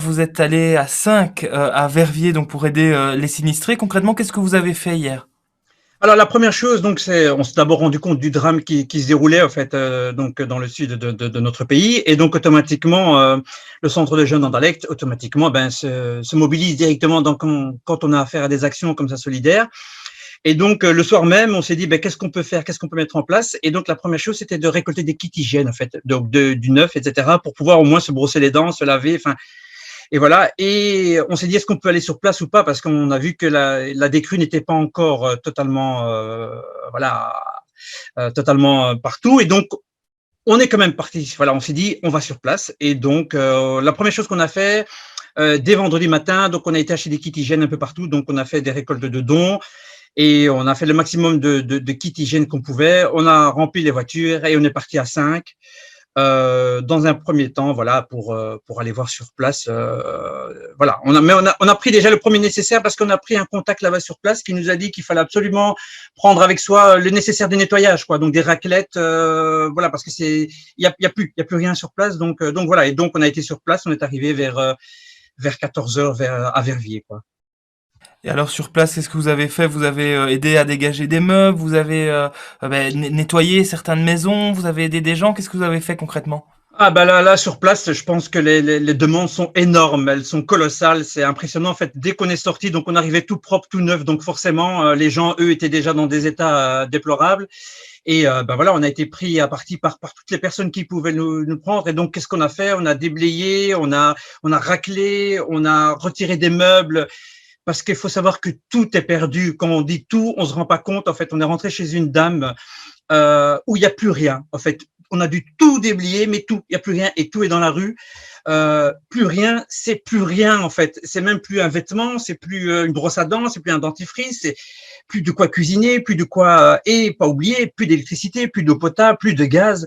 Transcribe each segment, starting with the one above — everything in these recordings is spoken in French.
vous êtes allé à 5 à Verviers donc pour aider les sinistrés. Concrètement, qu'est-ce que vous avez fait hier? Alors la première chose, donc, on s'est d'abord rendu compte du drame qui se déroulait en fait, donc dans le sud de notre pays, et donc automatiquement le centre de jeunes d'Anderlecht automatiquement se mobilise directement quand on a affaire à des actions comme ça solidaires. Et donc le soir même, on s'est dit qu'est-ce qu'on peut faire, qu'est-ce qu'on peut mettre en place. Et donc la première chose, c'était de récolter des kits hygiène en fait, donc du neuf, etc., pour pouvoir au moins se brosser les dents, se laver, enfin. Et voilà. Et on s'est dit, est-ce qu'on peut aller sur place ou pas, parce qu'on a vu que la décrue n'était pas encore totalement, voilà, totalement partout. Et donc, on est quand même parti. Voilà, on s'est dit, on va sur place. Et donc, la première chose qu'on a fait dès vendredi matin, donc on a été acheter des kits hygiène un peu partout. Donc, on a fait des récoltes de dons et on a fait le maximum de kits hygiène qu'on pouvait. On a rempli les voitures et on est parti à 5. Dans un premier temps, voilà, pour aller voir sur place. Voilà, on a pris déjà le premier nécessaire parce qu'on a pris un contact là-bas sur place qui nous a dit qu'il fallait absolument prendre avec soi le nécessaire de nettoyage, quoi. Donc des raclettes, voilà, parce que il y a plus rien sur place. Donc voilà. Et donc on a été sur place. On est arrivé vers 14 heures à Verviers, quoi. Et alors sur place, qu'est-ce que vous avez fait? Vous avez aidé à dégager des meubles, vous avez nettoyé certaines maisons, vous avez aidé des gens. Qu'est-ce que vous avez fait concrètement? Ah là sur place, je pense que les demandes sont énormes, elles sont colossales, c'est impressionnant en fait. Dès qu'on est sorti, donc on arrivait tout propre, tout neuf, donc forcément les gens eux étaient déjà dans des états déplorables. Et voilà, on a été pris à partie par toutes les personnes qui pouvaient nous prendre. Et donc qu'est-ce qu'on a fait? On a déblayé, on a raclé, on a retiré des meubles. Parce qu'il faut savoir que tout est perdu. Quand on dit tout, on se rend pas compte. En fait, on est rentré chez une dame où il n'y a plus rien. En fait, on a dû tout déblayer, mais tout, il n'y a plus rien et tout est dans la rue. Plus rien, c'est plus rien en fait. C'est même plus un vêtement, c'est plus une brosse à dents, c'est plus un dentifrice, c'est plus de quoi cuisiner, plus de quoi et pas oublier, plus d'électricité, plus d'eau potable, plus de gaz.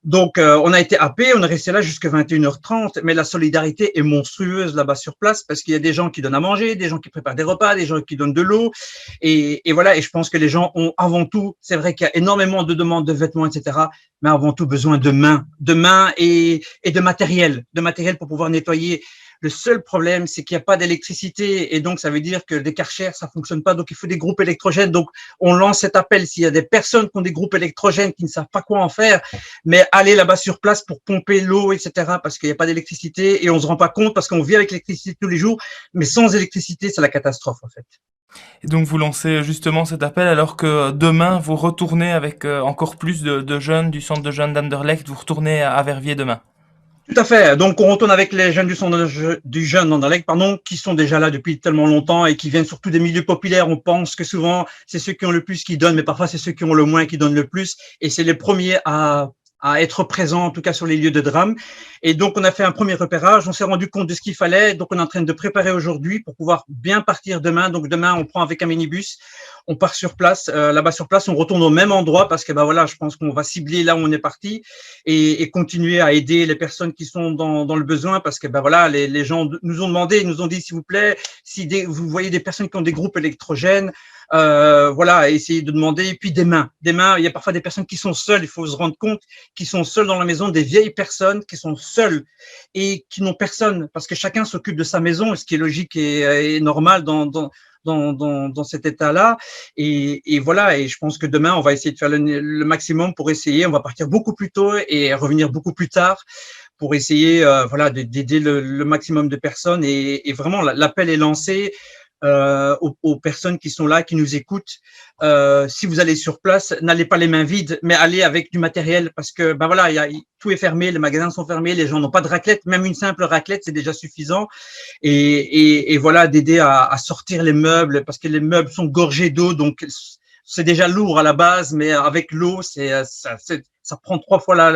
Donc, on a été happés, on est resté là jusqu'à 21h30, mais la solidarité est monstrueuse là-bas sur place parce qu'il y a des gens qui donnent à manger, des gens qui préparent des repas, des gens qui donnent de l'eau. Et voilà, et je pense que les gens ont avant tout, c'est vrai qu'il y a énormément de demandes de vêtements, etc., mais avant tout besoin de mains et de matériel pour pouvoir nettoyer. Le seul problème, c'est qu'il n'y a pas d'électricité et donc ça veut dire que des Karcher, ça fonctionne pas. Donc il faut des groupes électrogènes. Donc on lance cet appel s'il y a des personnes qui ont des groupes électrogènes qui ne savent pas quoi en faire, mais aller là-bas sur place pour pomper l'eau, etc., parce qu'il n'y a pas d'électricité et on se rend pas compte parce qu'on vit avec l'électricité tous les jours, mais sans électricité, c'est la catastrophe en fait. Et donc vous lancez justement cet appel alors que demain vous retournez avec encore plus de jeunes du centre de jeunes d'Anderlecht, vous retournez à Verviers demain. Tout à fait. Donc, on retourne avec les jeunes du jeune Anderlecht, pardon, qui sont déjà là depuis tellement longtemps et qui viennent surtout des milieux populaires. On pense que souvent, c'est ceux qui ont le plus qui donnent, mais parfois, c'est ceux qui ont le moins qui donnent le plus. Et c'est les premiers à être présents, en tout cas sur les lieux de drame. Et donc, on a fait un premier repérage. On s'est rendu compte de ce qu'il fallait. Donc, on est en train de préparer aujourd'hui pour pouvoir bien partir demain. Donc, demain, on prend avec un minibus. On part sur place. Là-bas sur place, on retourne au même endroit parce que, voilà, je pense qu'on va cibler là où on est parti et continuer à aider les personnes qui sont dans le besoin parce que, voilà, les gens nous ont demandé, ils nous ont dit, s'il vous plaît, si vous voyez des personnes qui ont des groupes électrogènes, voilà, essayer de demander. Et puis des mains, il y a parfois des personnes qui sont seules, il faut se rendre compte, qui sont seules dans la maison, des vieilles personnes qui sont seules et qui n'ont personne parce que chacun s'occupe de sa maison, ce qui est logique et normal dans cet état-là. Et voilà, et je pense que demain, on va essayer de faire le maximum pour essayer. On va partir beaucoup plus tôt et revenir beaucoup plus tard pour essayer voilà, d'aider le maximum de personnes. Et vraiment, l'appel est lancé. Aux personnes qui sont là, qui nous écoutent. Si vous allez sur place, n'allez pas les mains vides, mais allez avec du matériel parce que voilà, tout est fermé, les magasins sont fermés, les gens n'ont pas de raclette, même une simple raclette, c'est déjà suffisant. Et voilà, d'aider à sortir les meubles parce que les meubles sont gorgés d'eau, donc c'est déjà lourd à la base, mais avec l'eau, ça prend 3 fois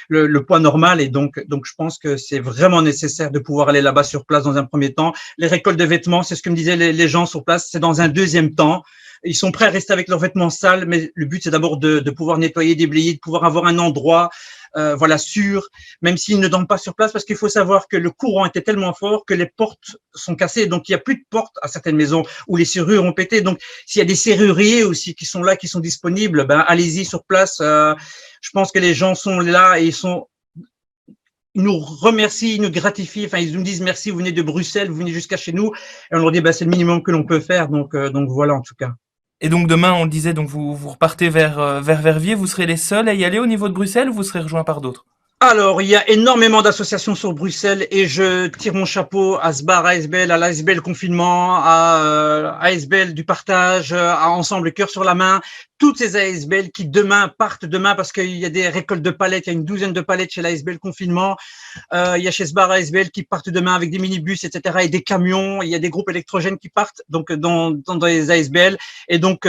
le poids normal. Et donc, je pense que c'est vraiment nécessaire de pouvoir aller là-bas sur place dans un premier temps. Les récoltes de vêtements, c'est ce que me disaient les gens sur place, c'est dans un deuxième temps. Ils sont prêts à rester avec leurs vêtements sales, mais le but, c'est d'abord de pouvoir nettoyer, déblayer, de pouvoir avoir un endroit voilà, sûr, même s'ils ne dorment pas sur place, parce qu'il faut savoir que le courant était tellement fort que les portes sont cassées, donc il n'y a plus de portes à certaines maisons où les serrures ont pété. Donc, s'il y a des serruriers aussi qui sont là, qui sont disponibles, allez-y sur place. Je pense que les gens sont là et ils sont ils nous remercient, ils nous gratifient, enfin ils nous disent merci, vous venez de Bruxelles, vous venez jusqu'à chez nous, et on leur dit bah, c'est le minimum que l'on peut faire, donc voilà en tout cas. Et donc demain, on le disait, donc vous repartez vers Verviers, vous serez les seuls à y aller au niveau de Bruxelles ou vous serez rejoints par d'autres? Alors, il y a énormément d'associations sur Bruxelles et je tire mon chapeau à SBAR ASBL, à l'ASBL Confinement, à ASBL du Partage, à Ensemble Cœur sur la Main, toutes ces ASBL qui demain partent demain parce qu'il y a des récoltes de palettes, il y a une douzaine de palettes chez l'ASBL Confinement, il y a chez SBAR ASBL qui partent demain avec des minibus, etc. et des camions, il y a des groupes électrogènes qui partent donc dans les ASBL et donc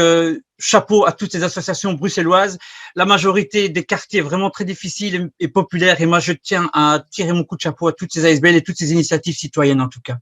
chapeau à toutes ces associations bruxelloises. La majorité des quartiers vraiment très difficiles et populaires. Et moi, je tiens à tirer mon coup de chapeau à toutes ces ASBL et toutes ces initiatives citoyennes, en tout cas.